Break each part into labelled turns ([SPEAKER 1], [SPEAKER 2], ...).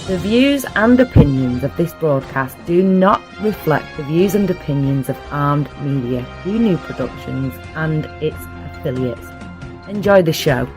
[SPEAKER 1] The views and opinions of this broadcast do not reflect the views and opinions of Armed Media, New Productions, and its affiliates. Enjoy the show.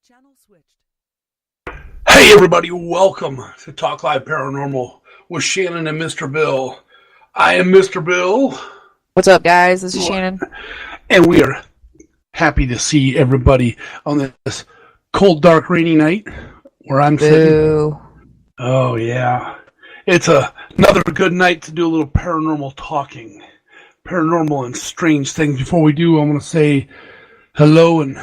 [SPEAKER 2] Channel switched. Hey everybody, welcome to Talk Live Paranormal with Shannon and Mr. Bill. I am Mr. Bill.
[SPEAKER 3] What's up, guys? This is Shannon.
[SPEAKER 2] And we are happy to see everybody on this cold, dark, rainy night where I'm sitting. Oh yeah. It's another good night to do a little paranormal talking. Paranormal and strange things. Before we do, I want to say hello and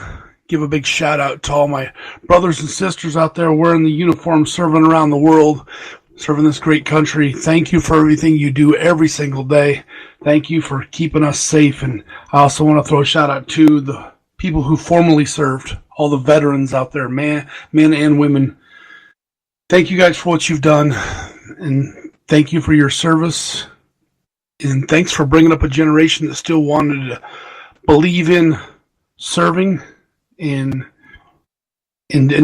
[SPEAKER 2] give a big shout out to all my brothers and sisters out there wearing the uniform, serving around the world, serving this great country. Thank you for everything you do every single day. Thank you for keeping us safe. And I also want to throw a shout out to the people who formerly served, all the veterans out there, men and women. Thank you guys for what you've done. And thank you for your service. And thanks for bringing up a generation that still wanted to believe in serving and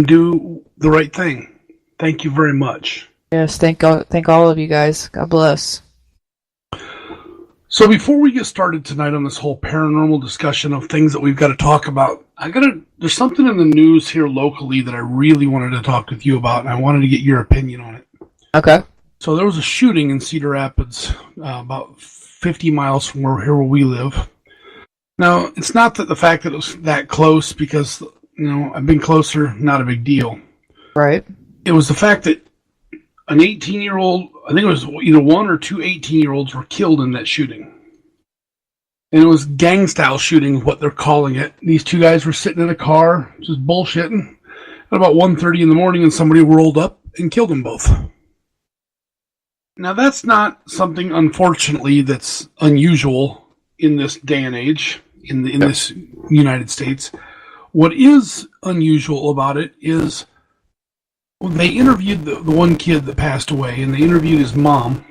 [SPEAKER 2] do the right thing. Thank you very much.
[SPEAKER 3] Yes, thank all of you guys. God bless.
[SPEAKER 2] So before we get started tonight on this whole paranormal discussion of things that we've got to talk about, there's something in the news here locally that I really wanted to talk with you about, and I wanted to get your opinion on it.
[SPEAKER 3] Okay.
[SPEAKER 2] So there was a shooting in Cedar Rapids, about 50 miles from where we live. Now, it's not that the fact that it was that close, because, I've been closer, not a big deal.
[SPEAKER 3] Right.
[SPEAKER 2] It was the fact that an 18-year-old, I think it was either one or two 18-year-olds were killed in that shooting. And it was gang-style shooting, what they're calling it. These two guys were sitting in a car, just bullshitting, at about 1:30 in the morning, and somebody rolled up and killed them both. Now, that's not something, unfortunately, that's unusual in this day and age. In this United States. What is unusual about it is they interviewed the one kid that passed away, and they interviewed his mom.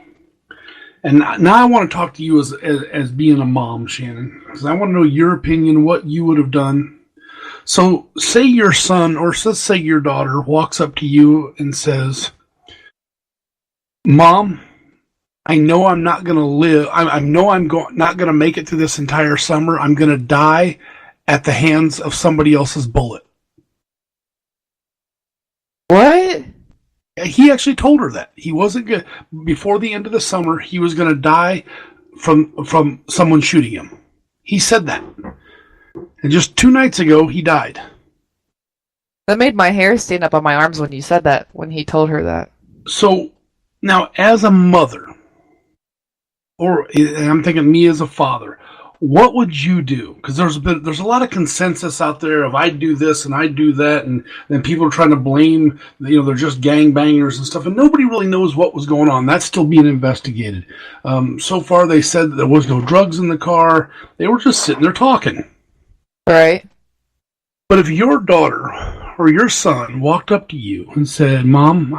[SPEAKER 2] And now I want to talk to you as being a mom, Shannon, because I want to know your opinion, what you would have done. So say your son, or let's say your daughter, walks up to you and says, "Mom, I know I'm not going to live. I know I'm not going to make it through this entire summer. I'm going to die at the hands of somebody else's bullet."
[SPEAKER 3] What?
[SPEAKER 2] He actually told her that. He wasn't good. Before the end of the summer, he was going to die from someone shooting him. He said that. And just 2 nights ago, he died.
[SPEAKER 3] That made my hair stand up on my arms when you said that, when he told her that.
[SPEAKER 2] So, now, as a mother, and I'm thinking me as a father, what would you do? Because there's a lot of consensus out there of I'd do this and I'd do that, and then people are trying to blame, they're just gangbangers and stuff, and nobody really knows what was going on. That's still being investigated. So far, they said that there was no drugs in the car. They were just sitting there talking.
[SPEAKER 3] Right.
[SPEAKER 2] But if your daughter or your son walked up to you and said, "Mom,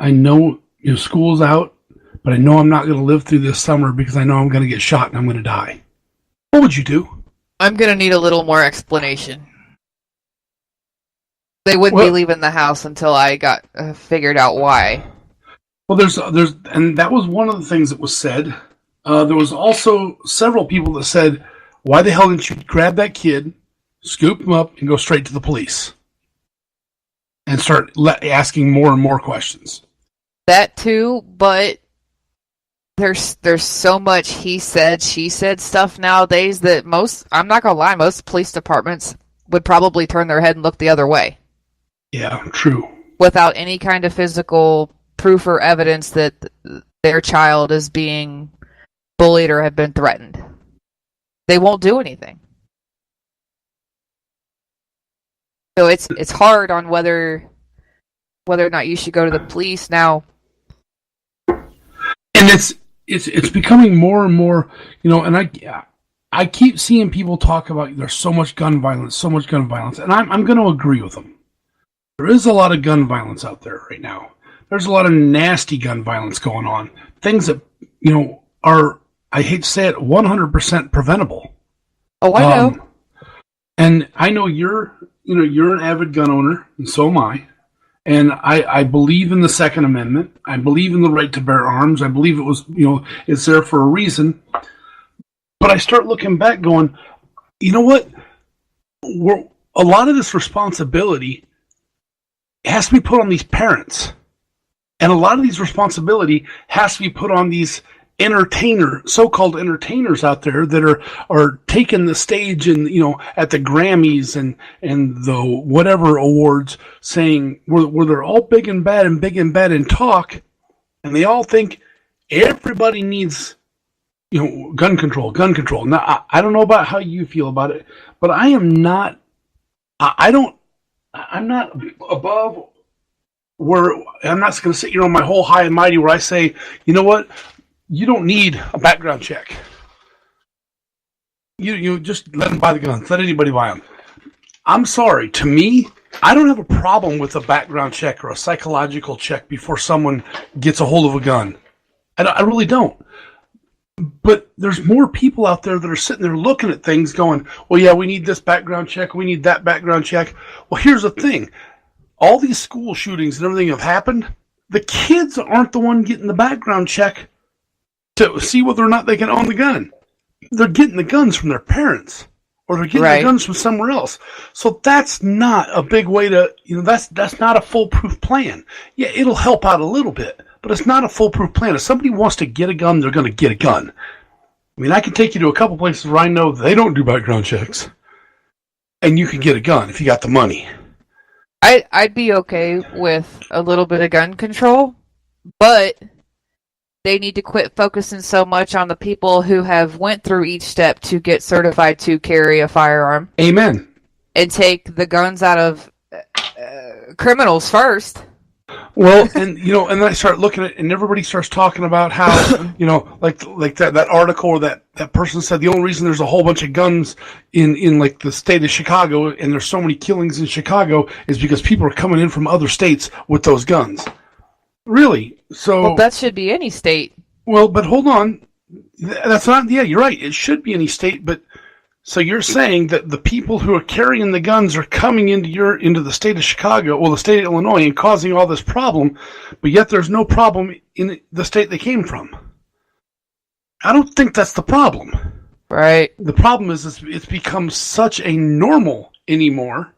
[SPEAKER 2] I know school's out, but I know I'm not going to live through this summer because I know I'm going to get shot and I'm going to die," what would you do?
[SPEAKER 3] I'm going to need a little more explanation. They wouldn't be leaving the house until I got figured out why.
[SPEAKER 2] Well, and that was one of the things that was said. There was also several people that said, "Why the hell didn't you grab that kid, scoop him up, and go straight to the police and start asking more and more questions?"
[SPEAKER 3] That too, but there's so much he said, she said stuff nowadays that I'm not gonna lie, most police departments would probably turn their head and look the other way.
[SPEAKER 2] Yeah, true.
[SPEAKER 3] Without any kind of physical proof or evidence that their child is being bullied or have been threatened. They won't do anything. So it's hard on whether or not you should go to the police now.
[SPEAKER 2] And it's becoming more and more, and I keep seeing people talk about there's so much gun violence, and I'm going to agree with them. There is a lot of gun violence out there right now. There's a lot of nasty gun violence going on. Things that, are, I hate to say it, 100% preventable.
[SPEAKER 3] Oh, I know.
[SPEAKER 2] And I know you're an avid gun owner, and so am I. And I believe in the Second Amendment. I believe in the right to bear arms. I believe it was, it's there for a reason. But I start looking back going, you know what? A lot of this responsibility has to be put on these parents. And a lot of these responsibility has to be put on these so-called entertainers out there that are taking the stage and, at the Grammys and the whatever awards saying where they're all big and bad and talk, and they all think everybody needs, gun control. Now, I don't know about how you feel about it, but I'm not above where I'm not going to sit here on my whole high and mighty where I say, you know what? You don't need a background check. You just let them buy the guns. Let anybody buy them. I'm sorry. To me, I don't have a problem with a background check or a psychological check before someone gets a hold of a gun. I really don't. But there's more people out there that are sitting there looking at things going, well, yeah, we need this background check. We need that background check. Well, here's the thing. All these school shootings and everything have happened. The kids aren't the one getting the background check to see whether or not they can own the gun. They're getting the guns from their parents, or they're getting the guns from somewhere else. So that's not a big way to, that's not a foolproof plan. Yeah, it'll help out a little bit, but it's not a foolproof plan. If somebody wants to get a gun, they're going to get a gun. I mean, I can take you to a couple places where I know they don't do background checks, and you can get a gun if you got the money.
[SPEAKER 3] I'd be okay with a little bit of gun control, but they need to quit focusing so much on the people who have went through each step to get certified to carry a firearm.
[SPEAKER 2] Amen.
[SPEAKER 3] And take the guns out of criminals first.
[SPEAKER 2] Well, and and then I start looking at, and everybody starts talking about how, like that article or that person said the only reason there's a whole bunch of guns in like the state of Chicago and there's so many killings in Chicago is because people are coming in from other states with those guns. Really? So
[SPEAKER 3] well, that should be any state.
[SPEAKER 2] Well, but hold on. That's not. Yeah, you're right. It should be any state. But so you're saying that the people who are carrying the guns are coming into the state of Chicago, well, the state of Illinois, and causing all this problem, but yet there's no problem in the state they came from. I don't think that's the problem.
[SPEAKER 3] Right.
[SPEAKER 2] The problem is it's become such a normal anymore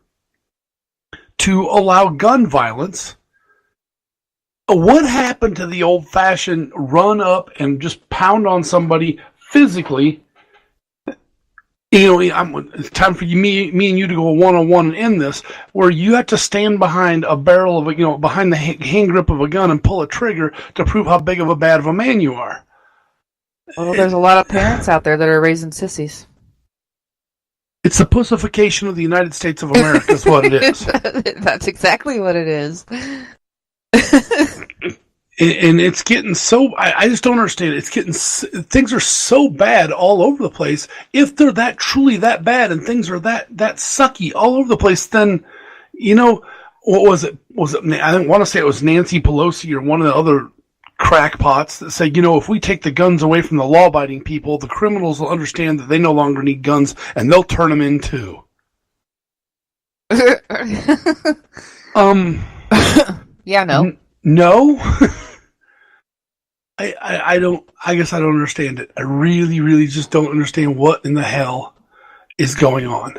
[SPEAKER 2] to allow gun violence. What happened to the old-fashioned run up and just pound on somebody physically? It's time for me and you to go one-on-one and end this, where you have to stand behind a barrel of behind the hand grip of a gun and pull a trigger to prove how big of a bad of a man you are.
[SPEAKER 3] Well, there's a lot of parents out there that are raising sissies.
[SPEAKER 2] It's the pussification of the United States of America is what it is.
[SPEAKER 3] That's exactly what it is.
[SPEAKER 2] And it's getting so, I just don't understand it. It's getting, things are so bad all over the place. If they're truly that bad and things are that sucky all over the place, then, what was it? I didn't want to say it was Nancy Pelosi or one of the other crackpots that say, if we take the guns away from the law-abiding people, the criminals will understand that they no longer need guns and they'll turn them in too.
[SPEAKER 3] Yeah, no.
[SPEAKER 2] No. I don't. I guess I don't understand it. I really, really just don't understand what in the hell is going on,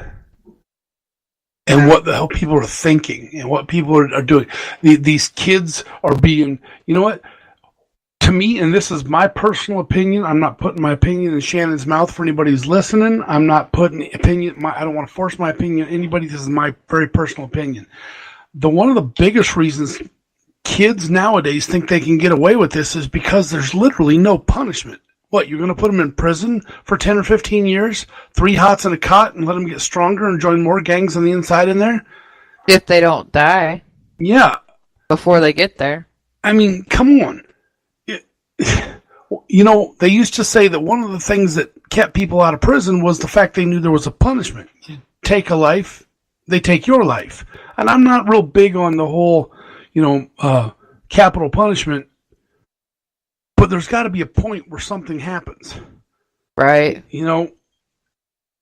[SPEAKER 2] and what the hell people are thinking, and what people are doing. These kids are being. You know what? To me, and this is my personal opinion. I'm not putting my opinion in Shannon's mouth for anybody who's listening. I'm not putting opinion. I don't want to force my opinion on anybody. This is my very personal opinion. One of the biggest reasons kids nowadays think they can get away with this is because there's literally no punishment. What, you're going to put them in prison for 10 or 15 years, 3 hots in a cot, and let them get stronger and join more gangs on the inside in there?
[SPEAKER 3] If they don't die.
[SPEAKER 2] Yeah.
[SPEAKER 3] Before they get there.
[SPEAKER 2] I mean, come on. You know, they used to say that one of the things that kept people out of prison was the fact they knew there was a punishment. You take a life, they take your life. And I'm not real big on the whole, capital punishment, but there's got to be a point where something happens.
[SPEAKER 3] Right.
[SPEAKER 2] You know,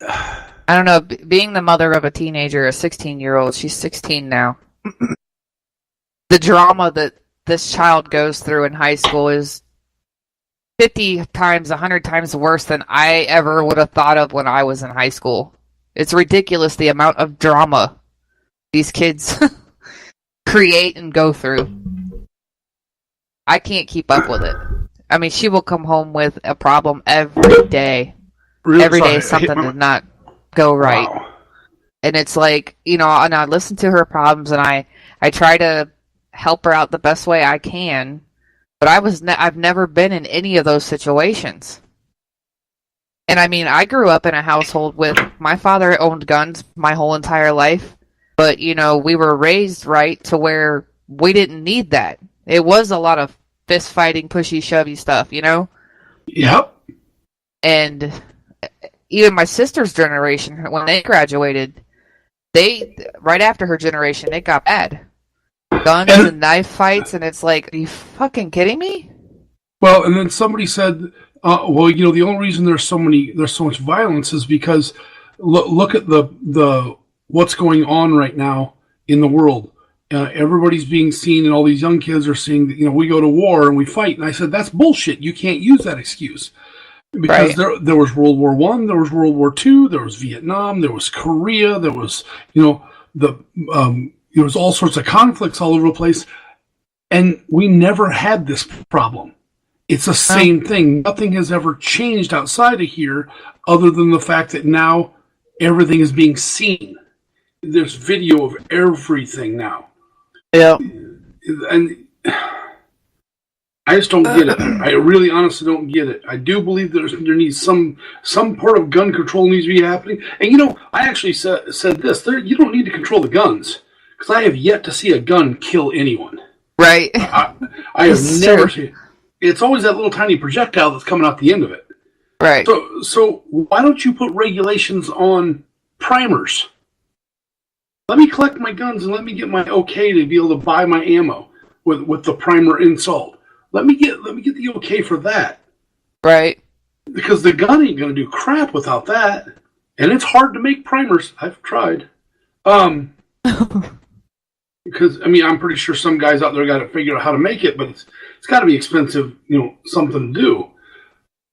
[SPEAKER 3] I don't know, being the mother of a teenager, a 16-year-old, she's 16 now. The drama that this child goes through in high school is 50 times, 100 times worse than I ever would have thought of when I was in high school. It's ridiculous the amount of drama these kids create and go through. I can't keep up with it. I mean, she will come home with a problem every day.
[SPEAKER 2] Really
[SPEAKER 3] every day something did not go right.
[SPEAKER 2] Wow.
[SPEAKER 3] And it's like, and I listen to her problems and I try to help her out the best way I can. But I've never been in any of those situations. And I mean, I grew up in a household with my father owned guns my whole entire life. But, we were raised right to where we didn't need that. It was a lot of fist fighting, pushy, shovey stuff,
[SPEAKER 2] Yep.
[SPEAKER 3] And even my sister's generation, when they graduated, right after her generation, it got bad. Guns and knife fights, and it's like, are you fucking kidding me?
[SPEAKER 2] Well, and then somebody said, the only reason there's so much violence is because look at the what's going on right now in the world. Everybody's being seen, and all these young kids are seeing that, we go to war and we fight. And I said, that's bullshit. You can't use that excuse. Because
[SPEAKER 3] right.
[SPEAKER 2] there was World War I, there was World War II, there was Vietnam, there was Korea, there was, there was all sorts of conflicts all over the place. And we never had this problem. It's the same thing. Nothing has ever changed outside of here other than the fact that now everything is being seen. There's video of everything now.
[SPEAKER 3] Yeah.
[SPEAKER 2] And I just don't get it. I really honestly don't get it. I do believe there needs some part of gun control needs to be happening. And I actually said this. You don't need to control the guns. Because I have yet to see a gun kill anyone.
[SPEAKER 3] Right.
[SPEAKER 2] I have never seen. It's always that little tiny projectile that's coming out the end of it.
[SPEAKER 3] Right.
[SPEAKER 2] So why don't you put regulations on primers? Let me collect my guns and let me get my okay to be able to buy my ammo with the primer installed. Let me get the okay for that.
[SPEAKER 3] Right.
[SPEAKER 2] Because the gun ain't going to do crap without that. And it's hard to make primers. I've tried. Because, I'm pretty sure some guys out there got to figure out how to make it, but it's got to be expensive, something to do.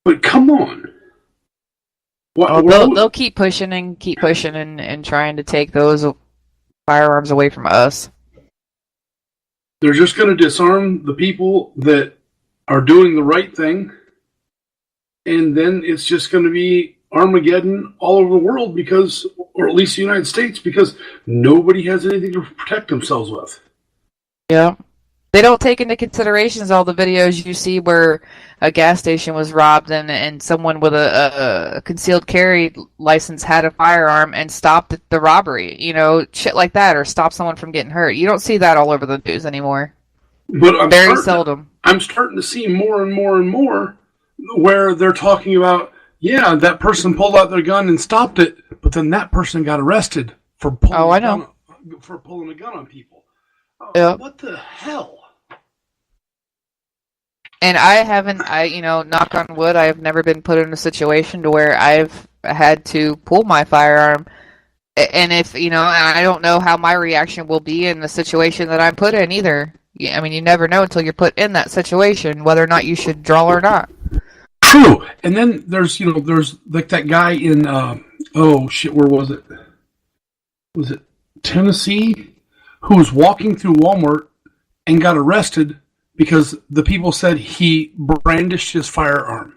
[SPEAKER 2] But come on.
[SPEAKER 3] They'll keep pushing and trying to take those firearms away from us.
[SPEAKER 2] They're just going to disarm the people that are doing the right thing, and then it's just going to be Armageddon all over the world or at least the United States, because nobody has anything to protect themselves with.
[SPEAKER 3] Yeah. They don't take into considerations all the videos you see where a gas station was robbed and someone with a concealed carry license had a firearm and stopped the robbery. Shit like that, or stop someone from getting hurt. You don't see that all over the news anymore.
[SPEAKER 2] But
[SPEAKER 3] Very seldom.
[SPEAKER 2] I'm starting to see more and more and more where they're talking about, that person pulled out their gun and stopped it, but then that person got arrested for pulling a gun on people.
[SPEAKER 3] Yep.
[SPEAKER 2] What the hell?
[SPEAKER 3] And knock on wood, I have never been put in a situation to where I've had to pull my firearm. And if, I don't know how my reaction will be in the situation that I'm put in either. You never know until you're put in that situation, whether or not you should draw or not.
[SPEAKER 2] True. And then there's like that guy in, where was it? Was it Tennessee? Who was walking through Walmart and got arrested because the people said he brandished his firearm.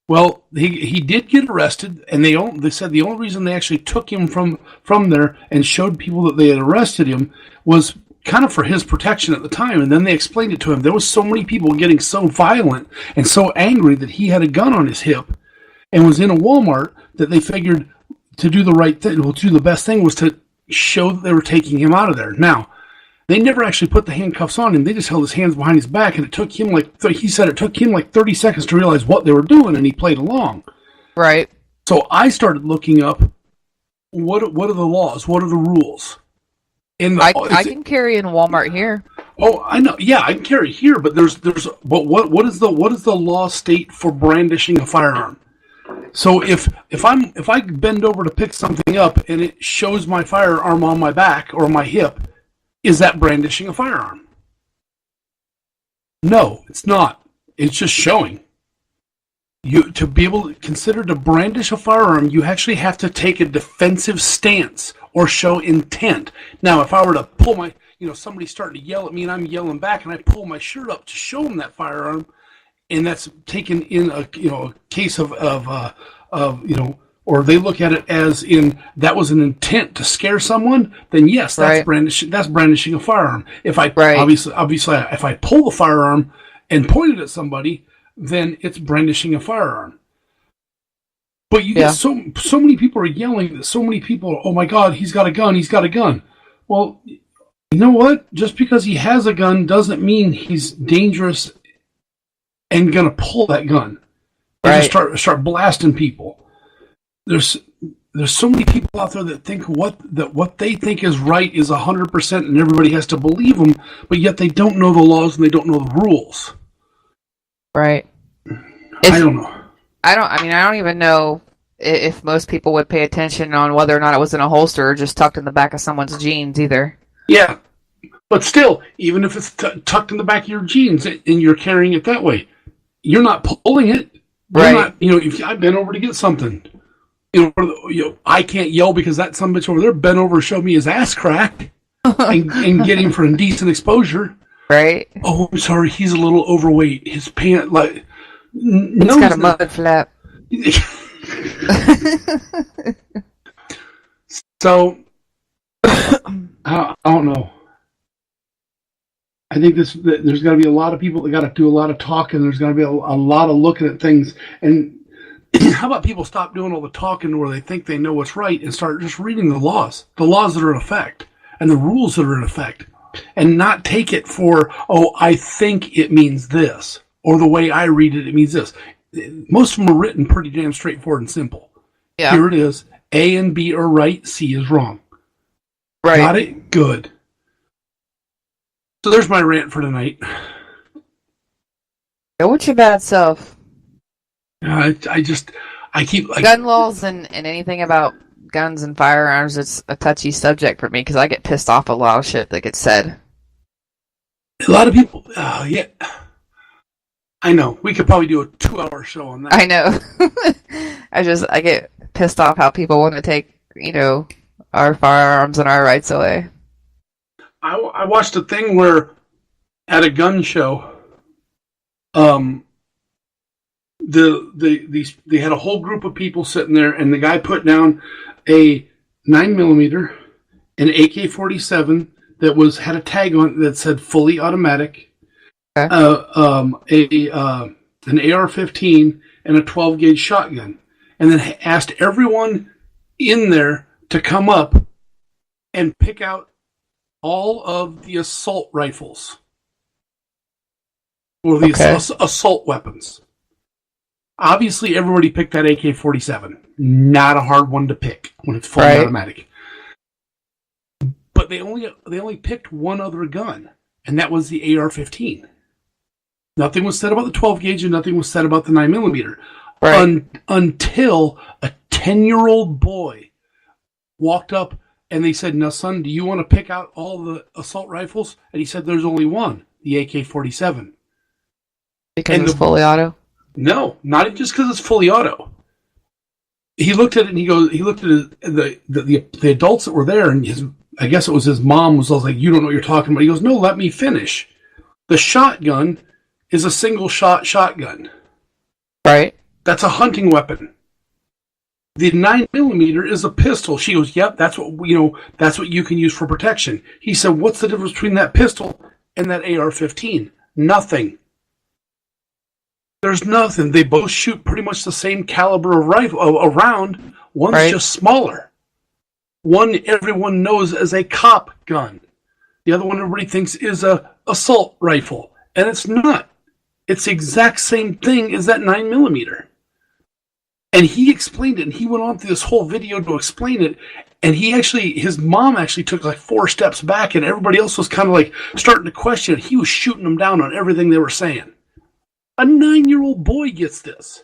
[SPEAKER 2] Well, he did get arrested, and they said the only reason they actually took him from there and showed people that they had arrested him was kind of for his protection at the time. And then they explained it to him. There was so many people getting so violent and so angry that he had a gun on his hip and was in a Walmart that they figured to do the right thing, to do the best thing, was to show that they were taking him out of there. Now, they never actually put the handcuffs on him. They just held his hands behind his back, and it took him he said it took him like 30 seconds to realize what they were doing, and he played along.
[SPEAKER 3] Right.
[SPEAKER 2] So I started looking up what are the laws, what are the rules.
[SPEAKER 3] I can carry in Walmart here.
[SPEAKER 2] Oh, I know. Yeah, I can carry here, but but what is the law state for brandishing a firearm? So if I bend over to pick something up and it shows my firearm on my back or my hip, is that brandishing a firearm? No, it's not. It's just showing. To be able to consider to brandish a firearm, you actually have to take a defensive stance or show intent. Now, if I were to pull my, somebody's starting to yell at me and I'm yelling back and I pull my shirt up to show them that firearm, and that's taken in a case of or they look at it as in that was an intent to scare someone, then yes, that's brandishing. That's brandishing a firearm. If I obviously if I pull the firearm and point it at somebody, then it's brandishing a firearm. But you get so many people are yelling that so many people, oh my God, he's got a gun, he's got a gun. Well, you know what? Just because he has a gun doesn't mean he's dangerous and gonna pull that gun and just start blasting people. There's so many people out there that think what they think is right is 100%, and everybody has to believe them, but yet they don't know the laws and they don't know the rules.
[SPEAKER 3] Right.
[SPEAKER 2] I don't know.
[SPEAKER 3] I don't even know if most people would pay attention on whether or not it was in a holster or just tucked in the back of someone's jeans either. Yeah.
[SPEAKER 2] But still, even if it's tucked in the back of your jeans and you're carrying it that way, you're not pulling it. You're not, if I bent over to get something, I can't yell because that son of a bitch over there bent over and showed me his ass crack and get him for indecent exposure.
[SPEAKER 3] Right.
[SPEAKER 2] Oh, I'm sorry. He's a little overweight. His pant,
[SPEAKER 3] it's got a mud flap.
[SPEAKER 2] So, I don't know. I think there's got to be a lot of people that got to do a lot of talking. There's got to be a lot of looking at things. And how about people stop doing all the talking where they think they know what's right and start just reading the laws that are in effect and the rules that are in effect, and not take it for, I think it means this, or the way I read it, it means this. Most of them are written pretty damn straightforward and simple. Yeah. Here it is. A and B are right. C is wrong. Right. Got it? Good. So there's my rant for tonight.
[SPEAKER 3] Yeah, what's your bad self?
[SPEAKER 2] I keep
[SPEAKER 3] gun laws and anything about guns and firearms. It's a touchy subject for me because I get pissed off at a lot of shit that gets said.
[SPEAKER 2] A lot of people, yeah. I know. We could probably do a 2-hour show on that.
[SPEAKER 3] I know. I get pissed off how people want to take, our firearms and our rights away.
[SPEAKER 2] I watched a thing where at a gun show, they had a whole group of people sitting there, and the guy put down a 9mm, an AK-47 that had a tag on it that said fully automatic, okay. An AR-15, and a 12-gauge shotgun, and then asked everyone in there to come up and pick out all of the assault rifles or the assault weapons. Obviously, everybody picked that AK-47. Not a hard one to pick when it's fully automatic. But they only picked one other gun, and that was the AR-15. Nothing was said about the 12 gauge, and nothing was said about the 9mm. Until a 10-year-old boy walked up and they said, "Now, son, do you want to pick out all the assault rifles?" And he said, "There's only one, the AK-47."
[SPEAKER 3] Because it's fully auto?
[SPEAKER 2] No, not just because it's fully auto. He looked at it and he looked at the adults that were there, and I guess it was his mom was like, "You don't know what you're talking about." He goes, "No, let me finish. The shotgun is a single shot shotgun.
[SPEAKER 3] Right.
[SPEAKER 2] That's a hunting weapon. The 9mm is a pistol. She goes, yep, that's what that's what you can use for protection. He said, what's the difference between that pistol and that AR-15? Nothing. There's nothing. They both shoot pretty much the same caliber of rifle around. One's just smaller. One everyone knows as a cop gun. The other one everybody thinks is a assault rifle, and it's not. It's the exact same thing as that 9mm. And he explained it, and he went on through this whole video to explain it. And his mom actually took like 4 steps back, and everybody else was kind of like starting to question it. He was shooting them down on everything they were saying. A 9-year-old boy gets this.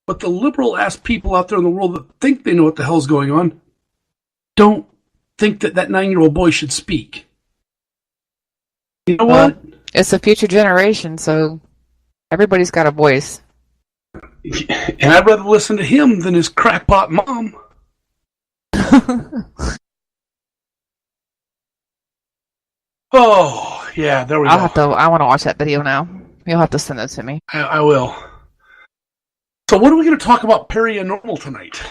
[SPEAKER 2] But the liberal-ass people out there in the world that think they know what the hell's going on don't think that 9-year-old boy should speak. You know what?
[SPEAKER 3] It's a future generation, so everybody's got a voice.
[SPEAKER 2] And I'd rather listen to him than his crackpot mom. Oh, yeah, there we go.
[SPEAKER 3] I want to watch that video now. You'll have to send it to me.
[SPEAKER 2] I will. So what are we going to talk about paranormal tonight?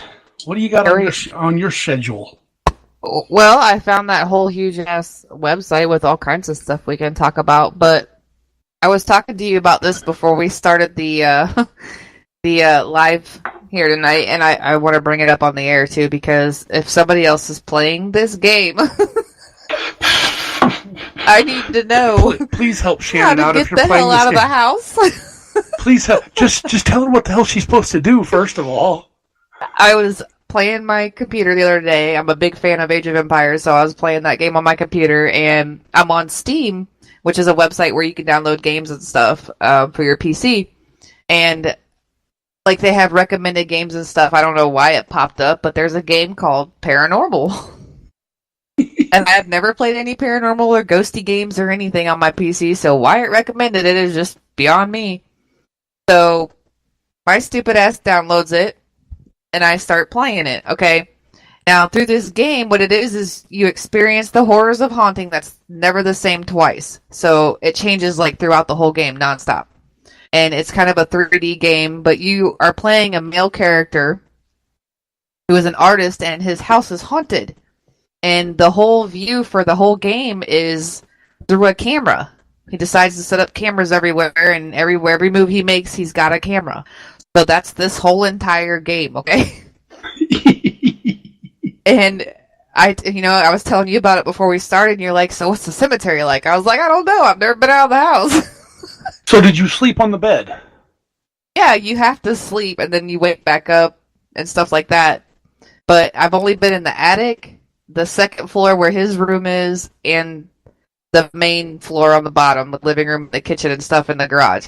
[SPEAKER 2] What do you got on your schedule?
[SPEAKER 3] Well, I found that whole huge-ass website with all kinds of stuff we can talk about, but I was talking to you about this before we started the live here tonight, and I want to bring it up on the air, too, because if somebody else is playing this game, I need to know.
[SPEAKER 2] Please help Shannon out if you're playing this game.
[SPEAKER 3] Get the hell out of the house.
[SPEAKER 2] Please help. Just tell her what the hell she's supposed to do, first of all.
[SPEAKER 3] I was playing my computer the other day. I'm a big fan of Age of Empires, so I was playing that game on my computer, and I'm on Steam, which is a website where you can download games and stuff for your PC. And like they have recommended games and stuff. I don't know why it popped up, but there's a game called Paranormal. And I've never played any paranormal or ghosty games or anything on my PC, so why it recommended it is just beyond me. So my stupid ass downloads it, and I start playing it, okay? Now, through this game, what it is you experience the horrors of haunting that's never the same twice. So it changes like throughout the whole game, nonstop. And it's kind of a 3D game, but you are playing a male character who is an artist, and his house is haunted. And the whole view for the whole game is through a camera. He decides to set up cameras everywhere, and every move he makes, he's got a camera. So that's this whole entire game, okay? And I was telling you about it before we started, and you're like, so what's the cemetery like? I was like, I don't know. I've never been out of the house.
[SPEAKER 2] So did you sleep on the bed?
[SPEAKER 3] Yeah, you have to sleep, and then you wake back up and stuff like that. But I've only been in the attic, the second floor where his room is, and the main floor on the bottom, the living room, the kitchen, and stuff in the garage.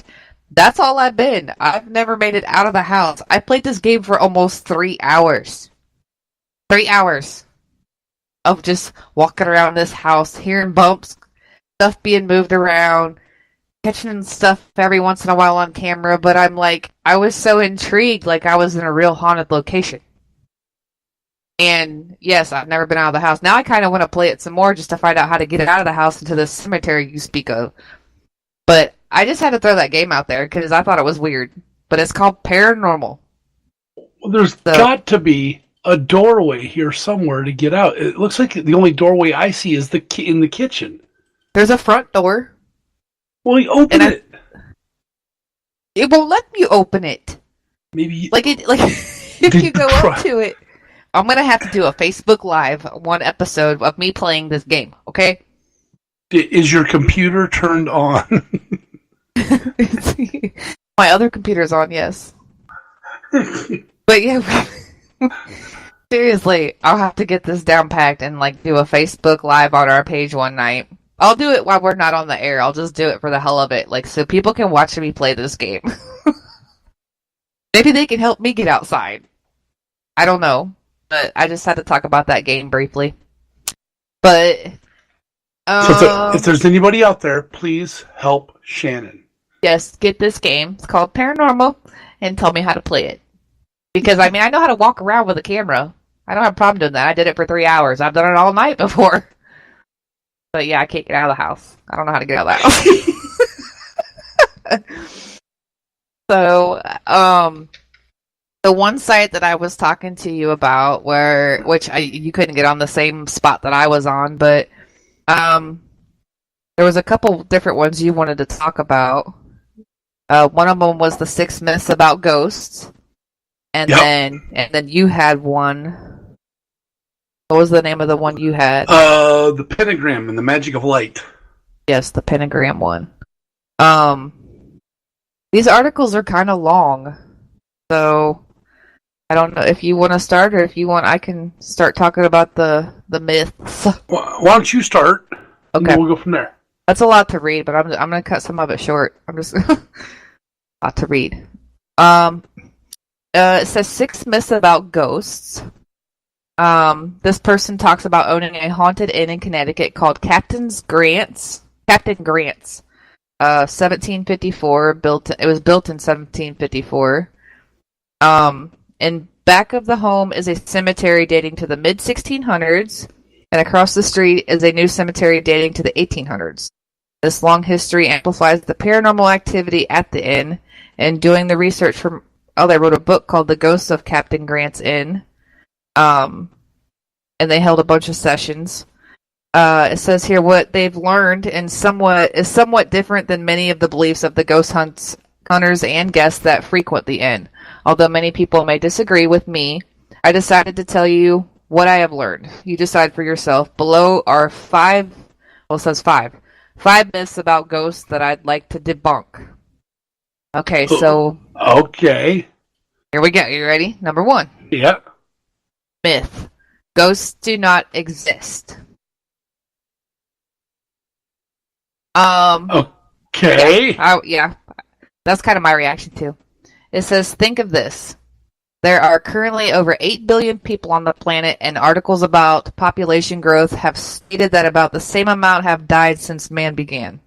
[SPEAKER 3] That's all I've been. I've never made it out of the house. I played this game for almost 3 hours. 3 hours of just walking around this house, hearing bumps, stuff being moved around, catching stuff every once in a while on camera, but I was so intrigued, like I was in a real haunted location. And yes, I've never been out of the house. Now I kind of want to play it some more just to find out how to get out of the house into the cemetery you speak of. But I just had to throw that game out there because I thought it was weird. But it's called Paranormal.
[SPEAKER 2] Well, there's got to be a doorway here somewhere to get out. It looks like the only doorway I see is in the kitchen.
[SPEAKER 3] There's a front door.
[SPEAKER 2] Well, you open it.
[SPEAKER 3] It won't let me open it.
[SPEAKER 2] Maybe
[SPEAKER 3] if you go up to it. I'm going to have to do a Facebook Live, one episode of me playing this game, okay?
[SPEAKER 2] Is your computer turned on?
[SPEAKER 3] My other computer's on, yes. But yeah, seriously, I'll have to get this down packed and do a Facebook Live on our page one night. I'll do it while we're not on the air. I'll just do it for the hell of it, so people can watch me play this game. Maybe they can help me get outside. I don't know. But I just had to talk about that game briefly. But
[SPEAKER 2] so if there's anybody out there, please help Shannon.
[SPEAKER 3] Yes, get this game. It's called Paranormal, and tell me how to play it. Because I know how to walk around with a camera. I don't have a problem doing that. I did it for 3 hours. I've done it all night before. But yeah, I can't get out of the house. I don't know how to get out of the house. So, The one site that I was talking to you about, you couldn't get on the same spot that I was on, but there was a couple different ones you wanted to talk about. One of them was the 6 myths about ghosts, and then you had one. What was the name of the one you had?
[SPEAKER 2] The pentagram and the magic of light.
[SPEAKER 3] Yes, the pentagram one. These articles are kind of long, so I don't know if you want to start, or if you want, I can start talking about the myths.
[SPEAKER 2] Why don't you start?
[SPEAKER 3] Okay,
[SPEAKER 2] and then we'll go from there.
[SPEAKER 3] That's a lot to read, but I'm gonna cut some of it short. I'm just a lot to read. It says 6 myths about ghosts. This person talks about owning a haunted inn in Connecticut called Captain Grant's. 1754. It was built in 1754. In back of the home is a cemetery dating to the mid 1600s, and across the street is a new cemetery dating to the 1800s. This long history amplifies the paranormal activity at the inn. And doing the research they wrote a book called The Ghosts of Captain Grant's Inn. And they held a bunch of sessions. It says here what they've learned is somewhat different than many of the beliefs of the ghost hunters and guests that frequent the inn. Although many people may disagree with me, I decided to tell you what I have learned. You decide for yourself. Below are 5 myths about ghosts that I'd like to debunk. Okay, so...
[SPEAKER 2] Okay.
[SPEAKER 3] Here we go. You ready? Number 1.
[SPEAKER 2] Yeah.
[SPEAKER 3] Myth. Ghosts do not exist.
[SPEAKER 2] Okay.
[SPEAKER 3] Yeah. That's kind of my reaction too. It says, think of this. There are currently over 8 billion people on the planet, and articles about population growth have stated that about the same amount have died since man began.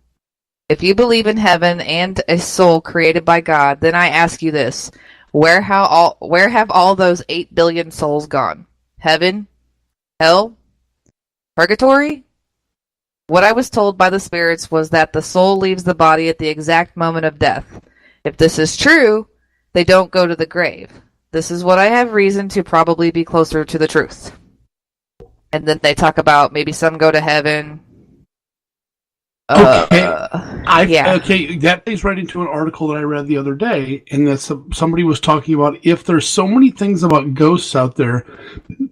[SPEAKER 3] If you believe in heaven and a soul created by God, then I ask you this. Where have all those 8 billion souls gone? Heaven? Hell? Purgatory? What I was told by the spirits was that the soul leaves the body at the exact moment of death. If this is true, they don't go to the grave. This is what I have reason to probably be closer to the truth. And then they talk about maybe some go to heaven.
[SPEAKER 2] Okay. Okay, that plays right into an article that I read the other day, and that somebody was talking about if there's so many things about ghosts out there.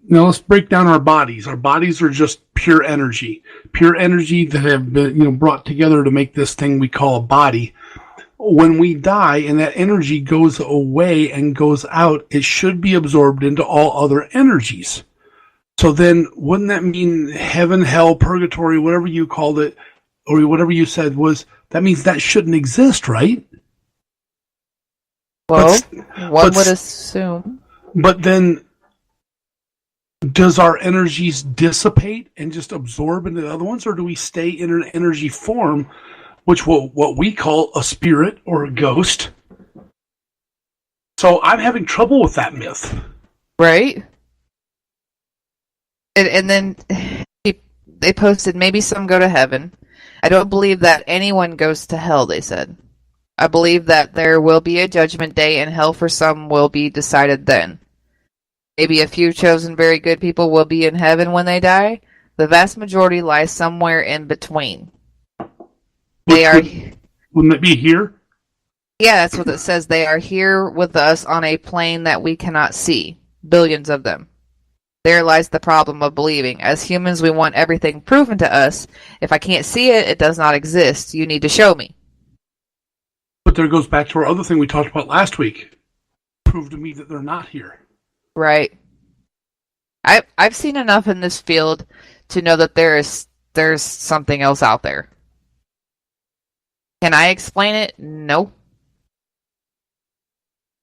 [SPEAKER 2] Now let's break down our bodies. Our bodies are just pure energy that have been brought together to make this thing we call a body. When we die and that energy goes away and goes out, it should be absorbed into all other energies. So then, wouldn't that mean heaven, hell, purgatory, whatever you called it, or whatever you said that means that shouldn't exist, right?
[SPEAKER 3] Well, one would assume.
[SPEAKER 2] But then, does our energies dissipate and just absorb into the other ones, or do we stay in an energy form, which what we call a spirit or a ghost? So I'm having trouble with that myth.
[SPEAKER 3] Right? And then they posted maybe some go to heaven. I don't believe that anyone goes to hell, they said. I believe that there will be a judgment day, and hell for some will be decided then. Maybe a few chosen very good people will be in heaven when they die. The vast majority lies somewhere in between.
[SPEAKER 2] Wouldn't it be here?
[SPEAKER 3] Yeah, that's what it says. They are here with us on a plane that we cannot see. Billions of them. There lies the problem of believing. As humans, we want everything proven to us. If I can't see it, it does not exist. You need to show me.
[SPEAKER 2] But there goes back to our other thing we talked about last week. Prove to me that they're not here.
[SPEAKER 3] Right. I've seen enough in this field to know that there's something else out there. Can I explain it? No.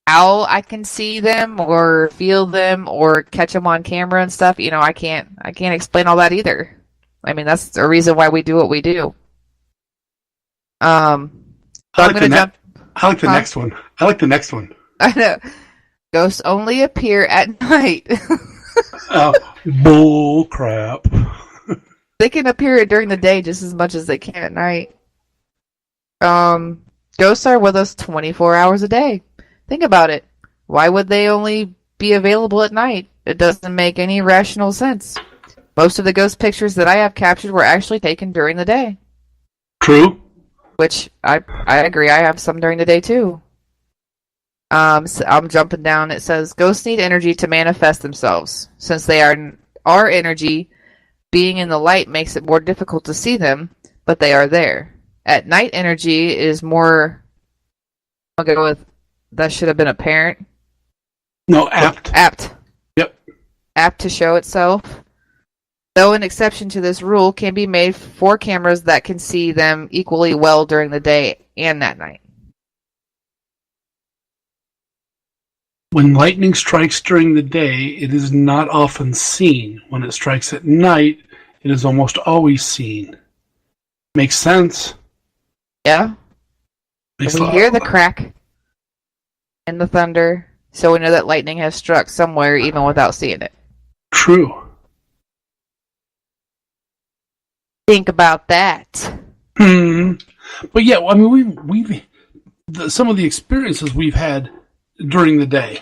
[SPEAKER 3] How I can see them or feel them or catch them on camera and stuff, I can't explain all that either. I mean, that's the reason why we do what we do. So I'm gonna jump.
[SPEAKER 2] I like the next one. I like the next one.
[SPEAKER 3] I know. Ghosts only appear at night.
[SPEAKER 2] Bull crap.
[SPEAKER 3] They can appear during the day just as much as they can at night. Ghosts are with us 24 hours a day. Think about it. Why would they only be available at night? It doesn't make any rational sense. Most of the ghost pictures that I have captured were actually taken during the day.
[SPEAKER 2] True.
[SPEAKER 3] Which, I agree, I have some during the day too. So I'm jumping down. It says, ghosts need energy to manifest themselves. Since they are energy, being in the light makes it more difficult to see them, but they are there. At night, energy is more... I'll go with, that should have been apparent.
[SPEAKER 2] No, apt.
[SPEAKER 3] Apt.
[SPEAKER 2] Yep.
[SPEAKER 3] Apt to show itself. Though an exception to this rule can be made for cameras that can see them equally well during the day and at night.
[SPEAKER 2] When lightning strikes during the day, it is not often seen. When it strikes at night, it is almost always seen. Makes sense.
[SPEAKER 3] Yeah. We hear the crack and the thunder, so we know that lightning has struck somewhere even without seeing it.
[SPEAKER 2] True.
[SPEAKER 3] Think about that.
[SPEAKER 2] But yeah, I mean, we've some of the experiences we've had during the day.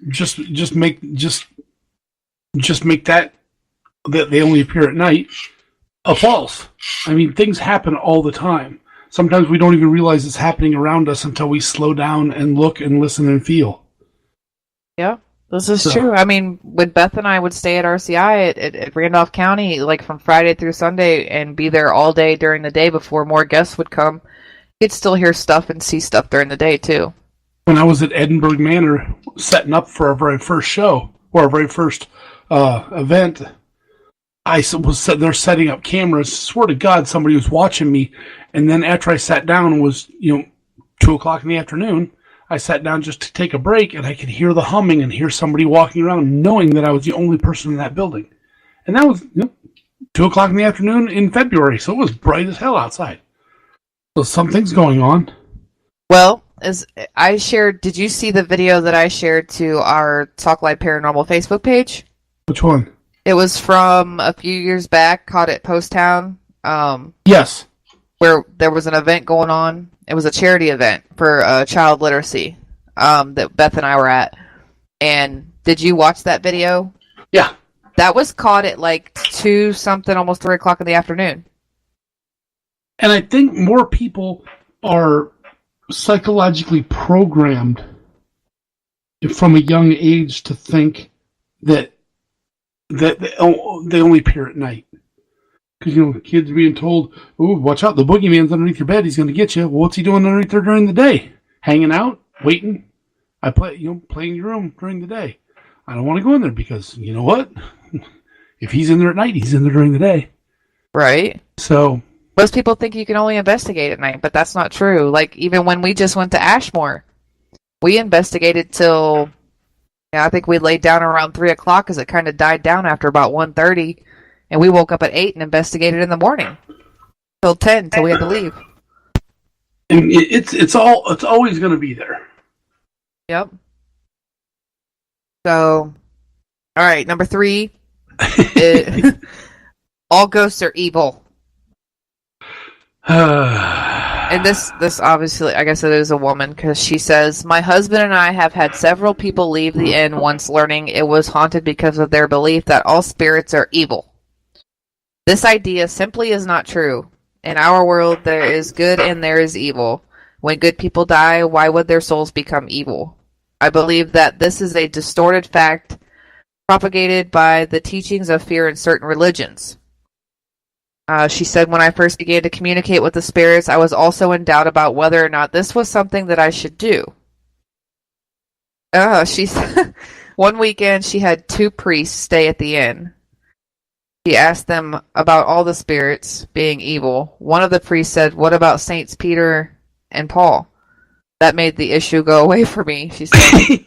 [SPEAKER 2] Just make that they only appear at night a false. I mean, things happen all the time. Sometimes we don't even realize it's happening around us until we slow down and look and listen and feel.
[SPEAKER 3] Yeah, this is true. I mean, when Beth and I would stay at RCI at Randolph County, like from Friday through Sunday, and be there all day during the day before more guests would come, you'd still hear stuff and see stuff during the day, too.
[SPEAKER 2] When I was at Edinburgh Manor setting up for our very first show, or our very first event, I was there setting up cameras. Swear to God, somebody was watching me. And then after I sat down, it was 2:00 in the afternoon. I sat down just to take a break, and I could hear the humming and hear somebody walking around, knowing that I was the only person in that building. And that was 2:00 in the afternoon in February, so it was bright as hell outside. So something's going on.
[SPEAKER 3] Well, as I shared, did you see the video that I shared to our Talk Live Paranormal Facebook page?
[SPEAKER 2] Which one?
[SPEAKER 3] It was from a few years back, caught at Post Town.
[SPEAKER 2] Yes.
[SPEAKER 3] Where there was an event going on. It was a charity event for child literacy that Beth and I were at. And did you watch that video?
[SPEAKER 2] Yeah.
[SPEAKER 3] That was caught at like 2-something, almost 3 o'clock in the afternoon.
[SPEAKER 2] And I think more people are psychologically programmed from a young age to think that they only appear at night. Because, kids being told, "Ooh, watch out, the boogeyman's underneath your bed, he's going to get you." Well, what's he doing underneath there during the day? Hanging out? Waiting? I play in your room during the day. I don't want to go in there because, you know what? If he's in there at night, he's in there during the day.
[SPEAKER 3] Right.
[SPEAKER 2] So...
[SPEAKER 3] most people think you can only investigate at night, but that's not true. Like, even when we just went to Ashmore, we investigated till... I think we laid down around 3 o'clock because it kind of died down after about 1:30. And we woke up at 8 and investigated in the morning. Till 10, till we had to leave.
[SPEAKER 2] And it's always going to be there.
[SPEAKER 3] Yep. So, all right, number 3. All ghosts are evil. And this obviously, I guess it is a woman, because she says, "My husband and I have had several people leave the inn once learning it was haunted because of their belief that all spirits are evil. This idea simply is not true. In our world, there is good and there is evil. When good people die, why would their souls become evil? I believe that this is a distorted fact propagated by the teachings of fear in certain religions." She said, "When I first began to communicate with the spirits, I was also in doubt about whether or not this was something that I should do." She said, one weekend she had 2 priests stay at the inn. She asked them about all the spirits being evil. One of the priests said, "What about Saints Peter and Paul?" That made the issue go away for me, she said.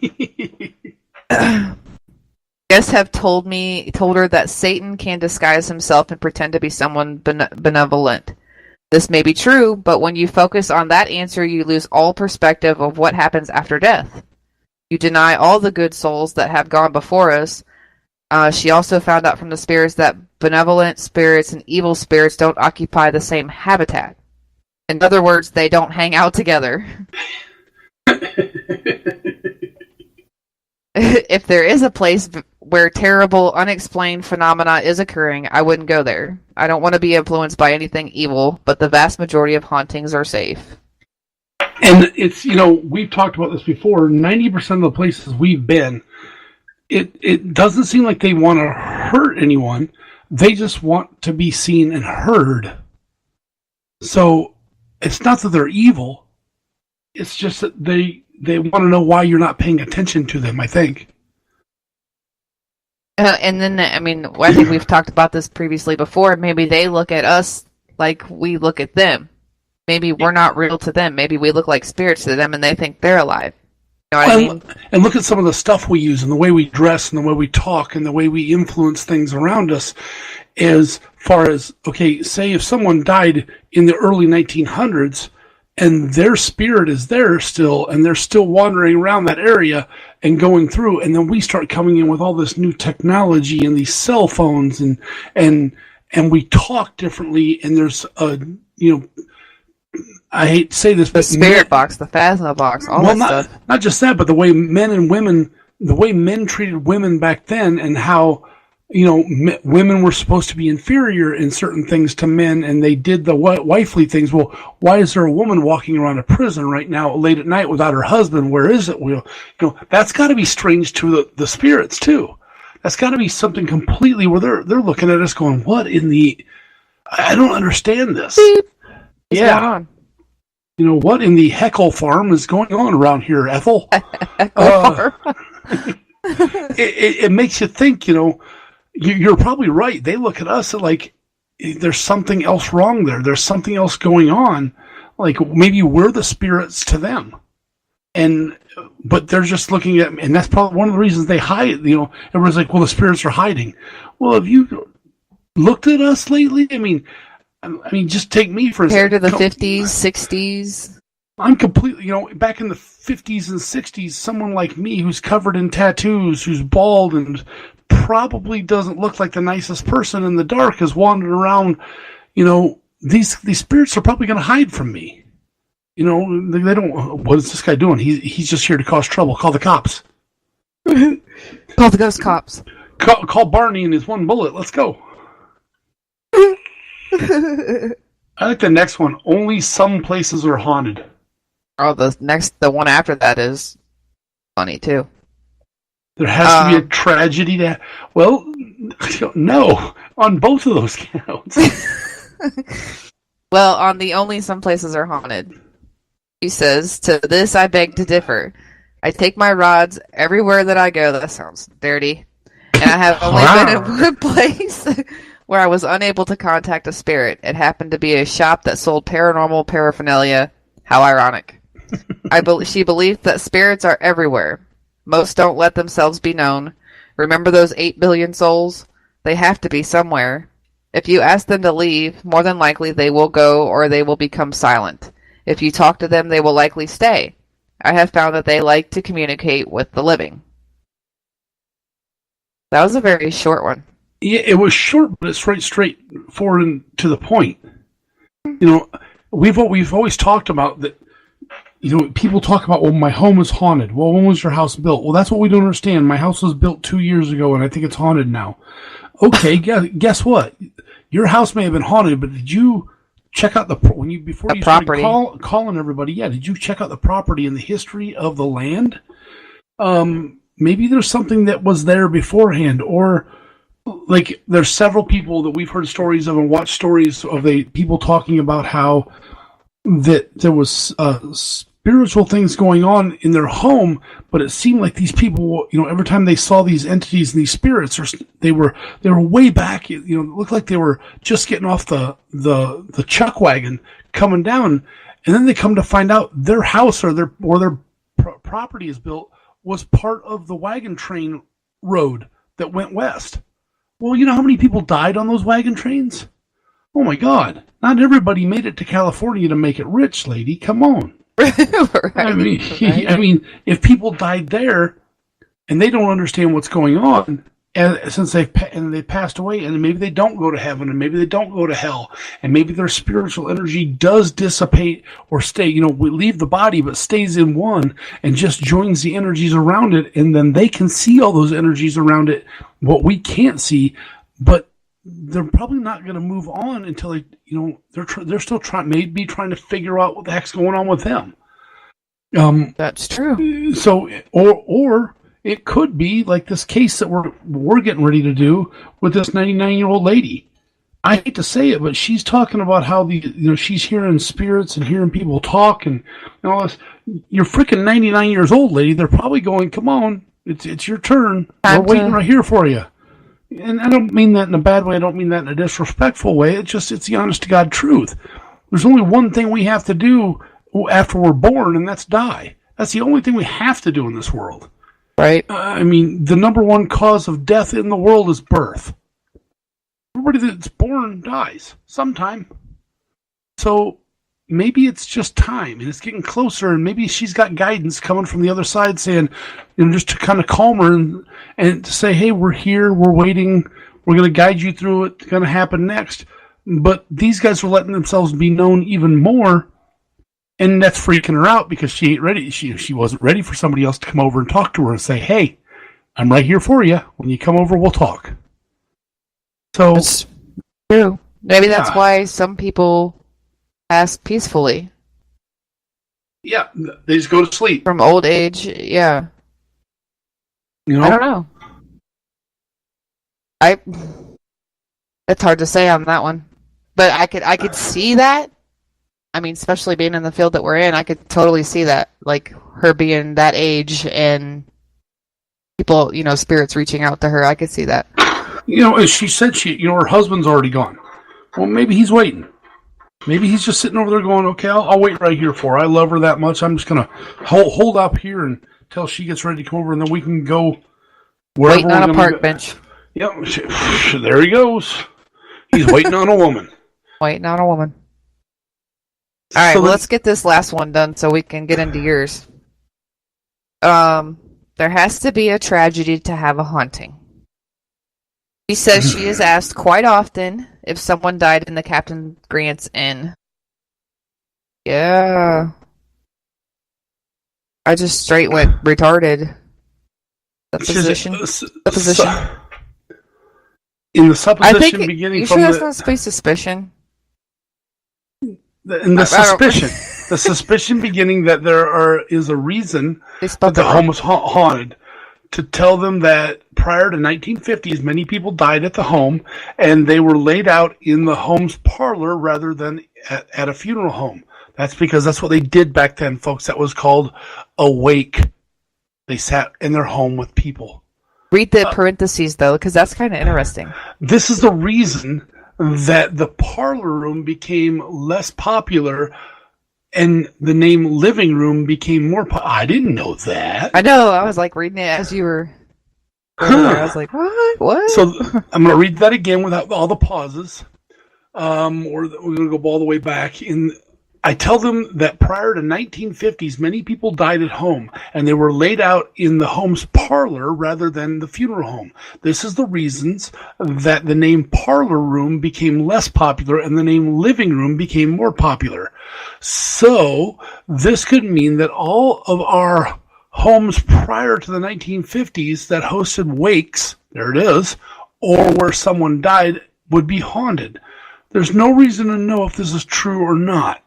[SPEAKER 3] Guests have told her that Satan can disguise himself and pretend to be someone benevolent. This may be true, but when you focus on that answer, you lose all perspective of what happens after death. You deny all the good souls that have gone before us. She also found out from the spirits that benevolent spirits and evil spirits don't occupy the same habitat. In other words, they don't hang out together. If there is a place where terrible, unexplained phenomena is occurring, I wouldn't go there. I don't want to be influenced by anything evil, but the vast majority of hauntings are safe.
[SPEAKER 2] And it's, we've talked about this before, 90% of the places we've been, it doesn't seem like they want to hurt anyone. They just want to be seen and heard. So it's not that they're evil. It's just that they want to know why you're not paying attention to them, I think.
[SPEAKER 3] And then, I think we've talked about this previously before. Maybe they look at us like we look at them. Maybe we're not real to them. Maybe we look like spirits to them and they think they're alive. You know what I mean?
[SPEAKER 2] And look at some of the stuff we use and the way we dress and the way we talk and the way we influence things around us. As far as, okay, say if someone died in the early 1900s and their spirit is there still and they're still wandering around that area and going through, and then we start coming in with all this new technology and these cell phones and we talk differently, and there's I hate to say this,
[SPEAKER 3] the spirit box, the Phasma box, all that stuff. Not
[SPEAKER 2] just that, but the way men treated women back then, and how women were supposed to be inferior in certain things to men, and they did the wifely things. Well, why is there a woman walking around a prison right now late at night without her husband? Where is it? That's got to be strange to the spirits too. That's got to be something completely where they're looking at us going, "What in the? I don't understand this."
[SPEAKER 3] What's going on?
[SPEAKER 2] What in the Heckle farm is going on around here, Ethel? It makes you think. You're probably right. They look at us like there's something else wrong there. There's something else going on. Like maybe we're the spirits to them. But they're just looking at, and that's probably one of the reasons they hide. Everyone's like, well, the spirits are hiding. Well, have you looked at us lately? I mean, just take me for
[SPEAKER 3] compared to the 50s, 60s.
[SPEAKER 2] I'm completely, back in the 50s and 60s, someone like me who's covered in tattoos, who's bald and probably doesn't look like the nicest person in the dark is wandering around. These spirits are probably going to hide from me. They don't. What is this guy doing? He's just here to cause trouble. Call the cops.
[SPEAKER 3] Call the ghost cops.
[SPEAKER 2] Call Barney and his one bullet. Let's go. I like the next one. Only some places are haunted.
[SPEAKER 3] Oh, the one after that is funny too.
[SPEAKER 2] There has to be a tragedy that. Well, no, on both of those counts.
[SPEAKER 3] Well, on the only some places are haunted, he says, to this I beg to differ. I take my rods everywhere that I go. That sounds dirty. And I have only been in one place where I was unable to contact a spirit. It happened to be a shop that sold paranormal paraphernalia. How ironic. She believed that spirits are everywhere. Most don't let themselves be known. Remember those 8 billion souls? They have to be somewhere. If you ask them to leave, more than likely they will go or they will become silent. If you talk to them, they will likely stay. I have found that they like to communicate with the living. That was a very short one.
[SPEAKER 2] Yeah, it was short, but it's right straightforward and to the point. We've always talked about that. People talk about, well, my home is haunted. Well, when was your house built? Well, that's what we don't understand. My house was built 2 years ago, and I think it's haunted now. Okay, guess what? Your house may have been haunted, but did you check out before you started calling everybody? Yeah, did you check out the property and the history of the land? Maybe there's something that was there beforehand, or like there's several people that we've heard stories of and watched stories of people talking about how that there was spiritual things going on in their home, but it seemed like these people, every time they saw these entities and these spirits, they were way back. It looked like they were just getting off the chuck wagon coming down, and then they come to find out their house or their property is built was part of the wagon train road that went west. Well, you know how many people died on those wagon trains? Oh my God! Not everybody made it to California to make it rich, lady. Come on.
[SPEAKER 3] Right.
[SPEAKER 2] I mean, if people died there and they don't understand what's going on, and since they passed away, and maybe they don't go to heaven, and maybe they don't go to hell, and maybe their spiritual energy does dissipate or stay, we leave the body but stays in one and just joins the energies around it, and then they can see all those energies around it, what we can't see, but they're probably not going to move on until they, they're still trying to figure out what the heck's going on with them.
[SPEAKER 3] That's true.
[SPEAKER 2] So, or it could be like this case that we're getting ready to do with this 99-year-old lady. I hate to say it, but she's talking about how she's hearing spirits and hearing people talk and all this. You're freaking 99 years old, lady. They're probably going, "Come on, it's your turn. We're waiting right here for you." And I don't mean that in a bad way. I don't mean that in a disrespectful way. It's the honest to God truth. There's only one thing we have to do after we're born, and that's die. That's the only thing we have to do in this world.
[SPEAKER 3] Right.
[SPEAKER 2] The number one cause of death in the world is birth. Everybody that's born dies sometime. So maybe it's just time, and it's getting closer, and maybe she's got guidance coming from the other side saying, just to kind of calm her and to say, "Hey, we're here, we're waiting, we're going to guide you through what's going to happen next." But these guys are letting themselves be known even more, and that's freaking her out because she ain't ready. She wasn't ready for somebody else to come over and talk to her and say, "Hey, I'm right here for you. When you come over, we'll talk." So
[SPEAKER 3] it's true. Maybe that's why some people pass peacefully.
[SPEAKER 2] Yeah, they just go to sleep
[SPEAKER 3] from old age. Yeah, I don't know. It's hard to say on that one, but I could see that. Especially being in the field that we're in, I could totally see that, like her being that age and people, spirits reaching out to her. I could see that.
[SPEAKER 2] As she said, her husband's already gone. Well, maybe he's waiting. Maybe he's just sitting over there going, "Okay, I'll wait right here for her. I love her that much. I'm just gonna hold up here until she gets ready to come over, and then we can go wherever
[SPEAKER 3] waiting on a park bench."
[SPEAKER 2] Yep, there he goes. He's waiting on a woman.
[SPEAKER 3] Waiting on a woman. All right, let's get this last one done so we can get into yours. There has to be a tragedy to have a haunting. She says she is asked quite often if someone died in the Captain Grant's Inn. Yeah. I just straight went retarded. The position.
[SPEAKER 2] In the supposition beginning
[SPEAKER 3] you
[SPEAKER 2] from
[SPEAKER 3] sure that's not space suspicion?
[SPEAKER 2] The suspicion beginning that there is a reason that the home was haunted. To tell them that prior to 1950s, many people died at the home, and they were laid out in the home's parlor rather than at a funeral home. That's because that's what they did back then, folks. That was called a wake. They sat in their home with people.
[SPEAKER 3] Read the parentheses, though, because that's kind of interesting.
[SPEAKER 2] This is the reason that the parlor room became less popular and the name living room became more I didn't know that.
[SPEAKER 3] I know. I was like reading it as you were I was like, what?
[SPEAKER 2] So I'm going to read that again without all the pauses. We're going to go all the way back. I tell them that prior to 1950s, many people died at home, and they were laid out in the home's parlor rather than the funeral home. This is the reasons that the name parlor room became less popular and the name living room became more popular. So this could mean that all of our homes prior to the 1950s that hosted wakes, there it is, or where someone died would be haunted. There's no reason to know if this is true or not.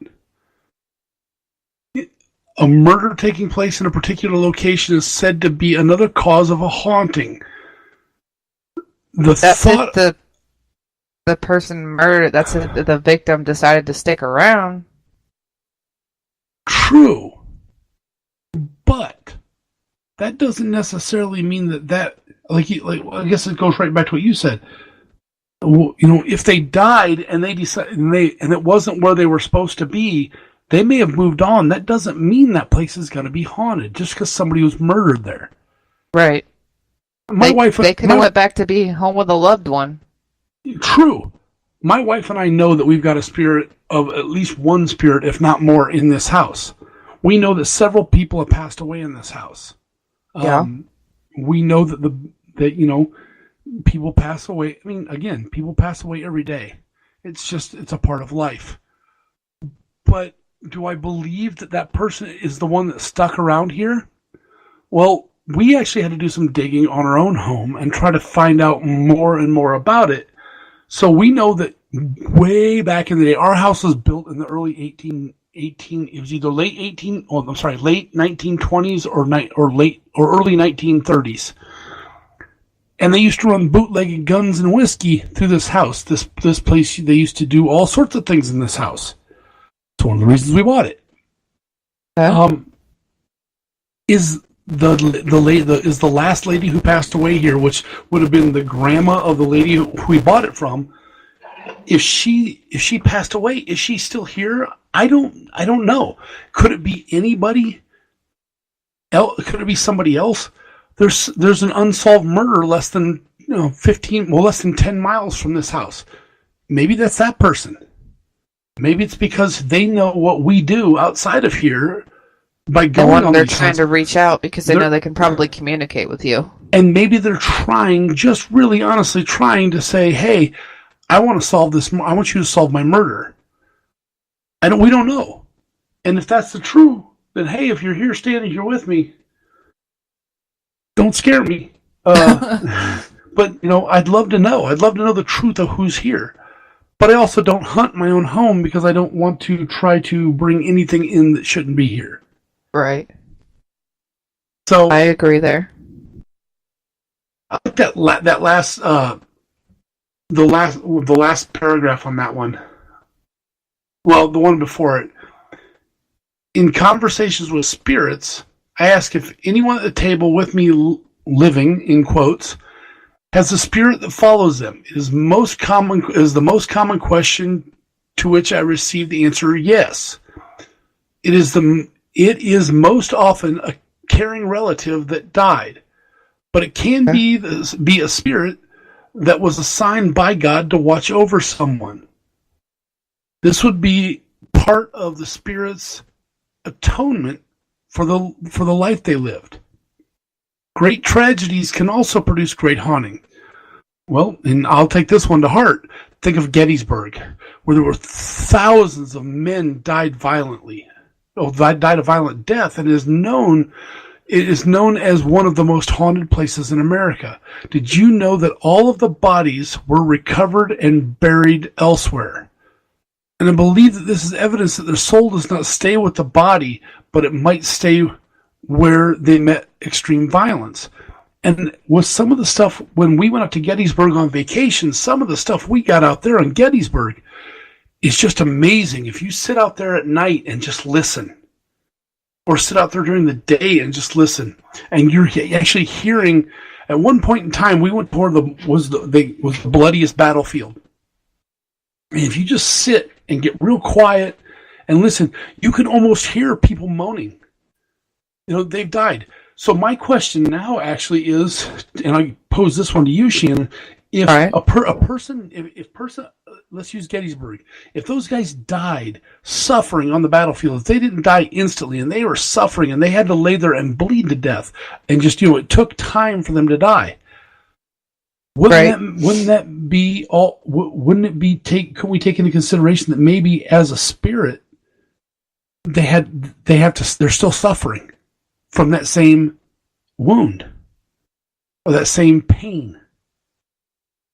[SPEAKER 2] A murder taking place in a particular location is said to be another cause of a haunting.
[SPEAKER 3] That's if the person murdered. That's if the victim decided to stick around.
[SPEAKER 2] True, but that doesn't necessarily mean that I guess it goes right back to what you said. If they died and they decided and it wasn't where they were supposed to be. They may have moved on. That doesn't mean that place is going to be haunted just because somebody was murdered there.
[SPEAKER 3] Right. They could have went back to be home with a loved one.
[SPEAKER 2] True. My wife and I know that we've got a spirit of at least one spirit, if not more, in this house. We know that several people have passed away in this house.
[SPEAKER 3] Yeah.
[SPEAKER 2] We know that People pass away. I mean, again, people pass away every day. It's a part of life. But do I believe that that person is the one that stuck around here? Well, we actually had to do some digging on our own home and try to find out more and more about it. So we know that way back in the day, our house was built in the early 18. It was either late 1920s or early 1930s. And they used to run bootlegged guns and whiskey through this house. This place, they used to do all sorts of things in this house. It's one of the reasons we bought it. Is the last lady who passed away here, which would have been the grandma of the lady who we bought it from? If she passed away, is she still here? I don't know. Could it be anybody else? Could it be somebody else? There's an unsolved murder less than 10 miles from this house. Maybe that's that person. Maybe it's because they know what we do outside of here by going on
[SPEAKER 3] they're
[SPEAKER 2] these
[SPEAKER 3] trying
[SPEAKER 2] hunts.
[SPEAKER 3] to reach out because they know they can probably communicate with you.
[SPEAKER 2] And maybe they're trying, just really honestly trying to say, hey, I want to solve this. I want you to solve my murder. We don't know. And if that's the truth, then hey, if you're here standing here with me, don't scare me. But I'd love to know. I'd love to know the truth of who's here. But I also don't hunt my own home because I don't want to try to bring anything in that shouldn't be here.
[SPEAKER 3] Right.
[SPEAKER 2] So
[SPEAKER 3] I agree there.
[SPEAKER 2] I like that the last paragraph on that one. Well, the one before it. In conversations with spirits, I ask if anyone at the table with me living, in quotes, has a spirit that follows them. It is the most common question to which I receive the answer yes. It is most often a caring relative that died, but it can be a spirit that was assigned by God to watch over someone. This would be part of the spirit's atonement for the life they lived. Great tragedies can also produce great haunting. Well, and I'll take this one to heart. Think of Gettysburg, where there were thousands of men died violently. Died a violent death, and it is known as one of the most haunted places in America. Did you know that all of the bodies were recovered and buried elsewhere? And I believe that this is evidence that their soul does not stay with the body, but it might stay where they met extreme violence. And with some of the stuff, when we went up to Gettysburg on vacation, some of the stuff we got out there in Gettysburg is just amazing. If you sit out there at night and just listen, or sit out there during the day and just listen, and you're actually hearing. At one point in time, we went toward the bloodiest battlefield. And if you just sit and get real quiet and listen, you can almost hear people moaning. They've died. So my question now actually is, and I pose this one to you, Shannon, if a person, let's use Gettysburg, if those guys died suffering on the battlefield, if they didn't die instantly and they were suffering and they had to lay there and bleed to death and just, it took time for them to die, wouldn't that be all? Wouldn't it be could we take into consideration that maybe as a spirit, they're still suffering from that same wound or that same pain?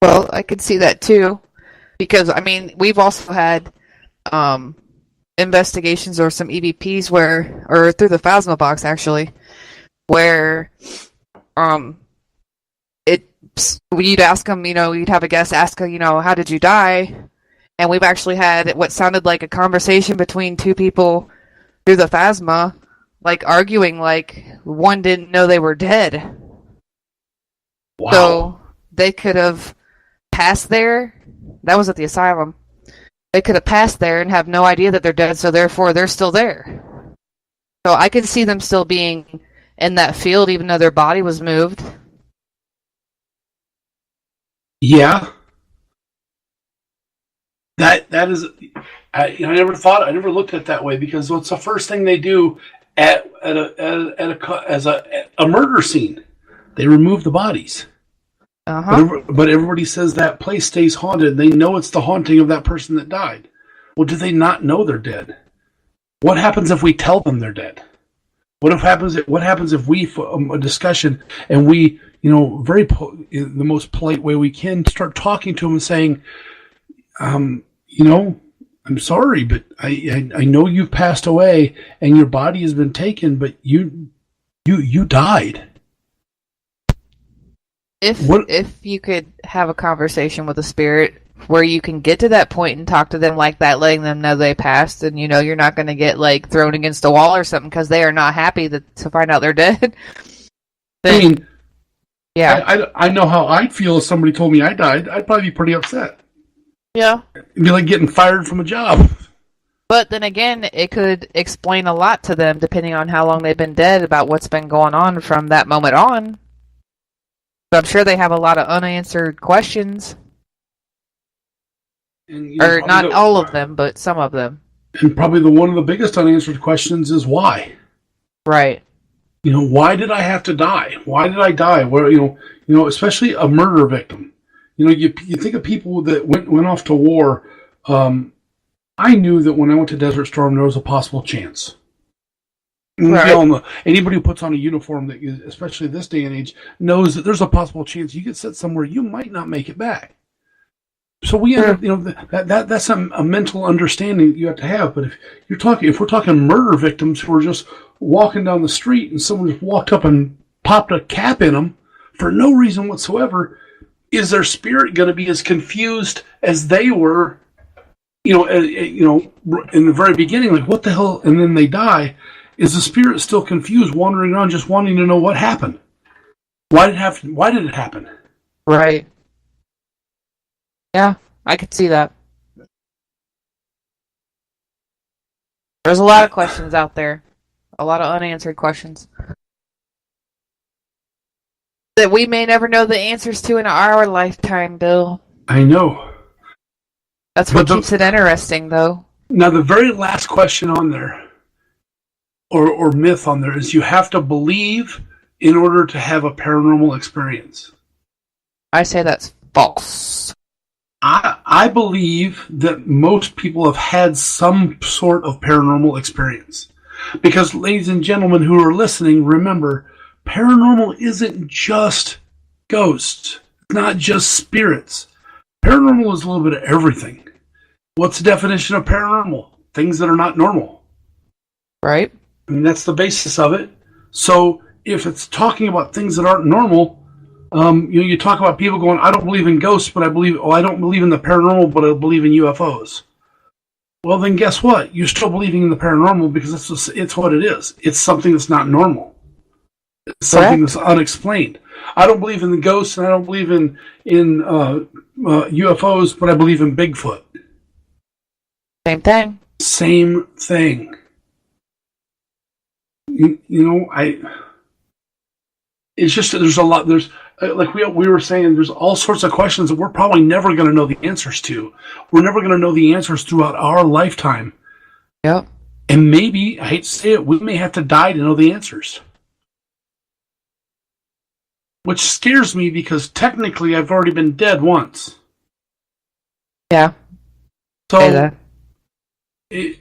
[SPEAKER 3] Well, I could see that too, because we've also had investigations or some EVPs or through the Phasma box actually, where you'd ask them, you'd have a guest ask, how did you die? And we've actually had what sounded like a conversation between two people through the Phasma, like arguing, like one didn't know they were dead.
[SPEAKER 2] Wow.
[SPEAKER 3] So they could have passed there. That was at the asylum. They could have passed there and have no idea that they're dead, so therefore they're still there. So I can see them still being in that field even though their body was moved.
[SPEAKER 2] Yeah. That is, I never looked at it that way, because what's the first thing they do as a murder scene? They remove the bodies. But everybody says that place stays haunted. They know it's the haunting of that person that died. Well, do they not know they're dead? What happens if we tell them they're dead? What happens if we a discussion and we, in the most polite way we can, start talking to them and saying, I'm sorry, but I know you've passed away and your body has been taken, but you died.
[SPEAKER 3] If you could have a conversation with a spirit where you can get to that point and talk to them like that, letting them know they passed, and you're not going to get thrown against a wall or something because they are not happy to find out they're dead.
[SPEAKER 2] I know how I'd feel if somebody told me I died. I'd probably be pretty upset.
[SPEAKER 3] Yeah,
[SPEAKER 2] it'd be like getting fired from a job.
[SPEAKER 3] But then again, it could explain a lot to them depending on how long they've been dead about what's been going on from that moment on. So I'm sure they have a lot of unanswered questions.
[SPEAKER 2] And,
[SPEAKER 3] or not all of them, but some of them.
[SPEAKER 2] And probably one of the biggest unanswered questions is why.
[SPEAKER 3] Right.
[SPEAKER 2] Why did I have to die? Why did I die? Where especially a murder victim. You think of people that went off to war. I knew that when I went to Desert Storm, there was a possible chance. Right. Anybody who puts on a uniform, especially this day and age, knows that there's a possible chance you get sent somewhere you might not make it back. So we end up, that's a mental understanding that you have to have. But if we're talking murder victims who are just walking down the street and someone just walked up and popped a cap in them for no reason whatsoever, is their spirit going to be as confused as they were? In the very beginning, like what the hell? And then they die. Is the spirit still confused, wandering around, just wanting to know what happened? Why did it happen?
[SPEAKER 3] Right. Yeah, I could see that. There's a lot of questions out there. A lot of unanswered questions. That we may never know the answers to in our lifetime, Bill.
[SPEAKER 2] I know.
[SPEAKER 3] That's what keeps it interesting, though.
[SPEAKER 2] Now, the very last question on there, or myth on there, is you have to believe in order to have a paranormal experience.
[SPEAKER 3] I say that's false.
[SPEAKER 2] I believe that most people have had some sort of paranormal experience. Because, ladies and gentlemen who are listening, remember, paranormal isn't just ghosts. It's not just spirits. Paranormal is a little bit of everything. What's the definition of paranormal? Things that are not normal.
[SPEAKER 3] Right.
[SPEAKER 2] That's the basis of it. So if it's talking about things that aren't normal, you talk about people going, I don't believe in ghosts, but I don't believe in the paranormal, but I believe in UFOs. Well, then guess what? You're still believing in the paranormal because it's what it is. It's something that's not normal. It's something that's unexplained. I don't believe in the ghosts, and I don't believe in UFOs, but I believe in Bigfoot.
[SPEAKER 3] Same thing.
[SPEAKER 2] Same thing. It's just that there's a lot. There's like we were saying, there's all sorts of questions that we're probably never going to know the answers to. We're never going to know the answers throughout our lifetime.
[SPEAKER 3] Yep.
[SPEAKER 2] And maybe, I hate to say it, we may have to die to know the answers. Which scares me because technically I've already been dead once.
[SPEAKER 3] Yeah.
[SPEAKER 2] So, it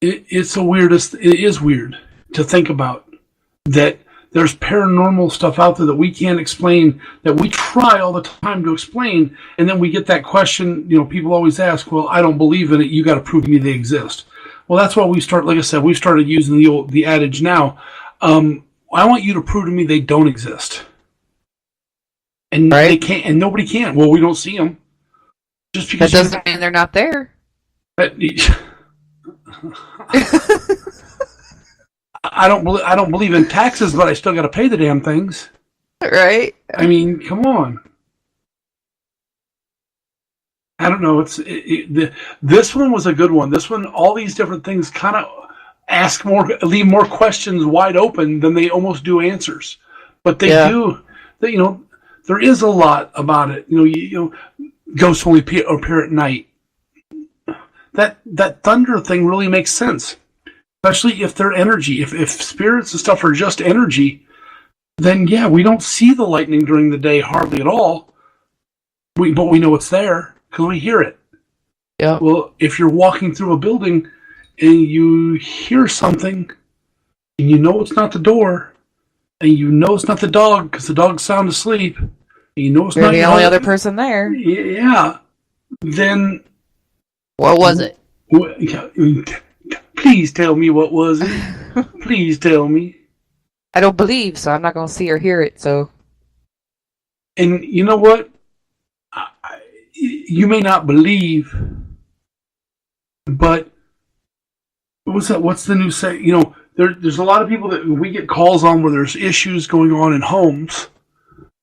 [SPEAKER 2] is weird to think about that there's paranormal stuff out there that we can't explain, that we try all the time to explain, and then we get that question, people always ask, well, I don't believe in it, you got to prove to me they exist. Well, that's why like I said, we've started using the adage now, I want you to prove to me they don't exist. And They can't, and nobody can. Well, we don't see them. Just because
[SPEAKER 3] that doesn't mean they're not there.
[SPEAKER 2] I don't believe in taxes, but I still got to pay the damn things.
[SPEAKER 3] Right?
[SPEAKER 2] I mean, come on. I don't know. This one was a good one. This one, all these different things kind of leave more questions wide open than they almost do answers. But they do. There is a lot about it. Ghosts only appear at night. That thunder thing really makes sense, especially if they're energy. If spirits and stuff are just energy, then yeah, we don't see the lightning during the day hardly at all. But we know it's there because we hear it.
[SPEAKER 3] Yeah.
[SPEAKER 2] Well, if you're walking through a building and you hear something, and you know it's not the door, and you know it's not the dog because the dog's sound asleep, and you know it's
[SPEAKER 3] You're
[SPEAKER 2] not
[SPEAKER 3] the only other person there.
[SPEAKER 2] Yeah. Then
[SPEAKER 3] what was it?
[SPEAKER 2] Please tell me what was it. Please tell me.
[SPEAKER 3] I don't believe, so I'm not going to see or hear it. So,
[SPEAKER 2] and you know what? You may not believe, but what's that? What's the new say? You know, there's a lot of people that we get calls on where there's issues going on in homes,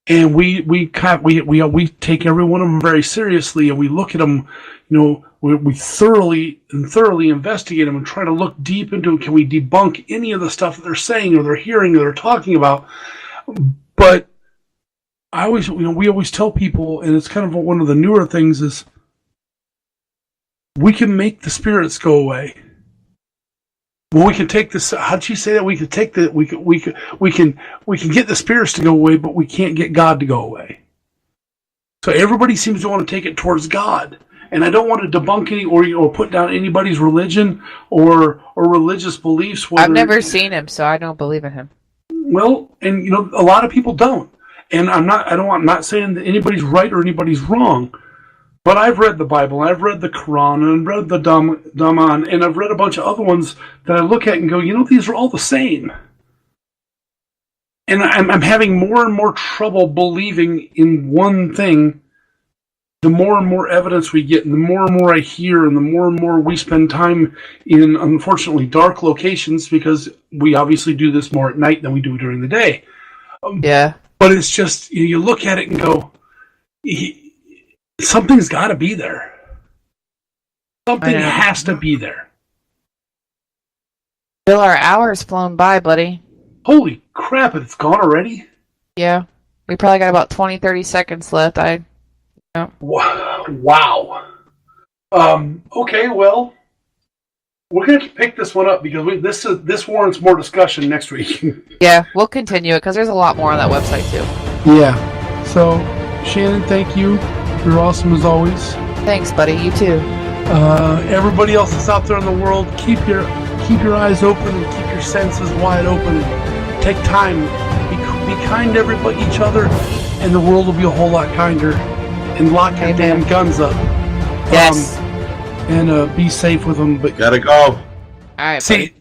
[SPEAKER 2] and we take every one of them very seriously, and we look at them. You know, we thoroughly investigate them and try to look deep into it. Can we debunk any of the stuff that they're saying or they're hearing or they're talking about? But we always tell people, and it's kind of one of the newer things is we can make the spirits go away. Well, we can take this. How'd she say that? We can take the. We can get the spirits to go away, but we can't get God to go away. So everybody seems to want to take it towards God, and I don't want to debunk any or put down anybody's religion or religious beliefs.
[SPEAKER 3] I've never seen him, so I don't believe in him.
[SPEAKER 2] Well, and you know, a lot of people don't. And I'm not saying that anybody's right or anybody's wrong, but I've read the Bible, I've read the Quran, and I've read the Dhaman, and I've read a bunch of other ones that I look at and go, you know, these are all the same. And I'm having more and more trouble believing in one thing the more and more evidence we get, and the more and more I hear, and the more and more we spend time in, unfortunately, dark locations, because we obviously do this more at night than we do during the day.
[SPEAKER 3] Yeah.
[SPEAKER 2] But it's just, you look at it and go, something's got to be there. Something has to be there.
[SPEAKER 3] Bill, our hour's flown by, buddy.
[SPEAKER 2] Holy crap, it's gone already?
[SPEAKER 3] Yeah. We probably got about 20, 30 seconds left.
[SPEAKER 2] Wow. Okay, well, we're going to pick this one up because this warrants more discussion next week.
[SPEAKER 3] Yeah, we'll continue it because there's a lot more on that website too.
[SPEAKER 2] Yeah. So, Shannon, thank you. You're awesome as always.
[SPEAKER 3] Thanks, buddy. You too.
[SPEAKER 2] Everybody else that's out there in the world, keep your eyes open and keep your senses wide open. Take time. Be kind to everybody, each other, and the world will be a whole lot kinder. And lock your damn guns up.
[SPEAKER 3] Yes.
[SPEAKER 2] And be safe with them. But
[SPEAKER 4] gotta go.
[SPEAKER 3] All right.
[SPEAKER 2] See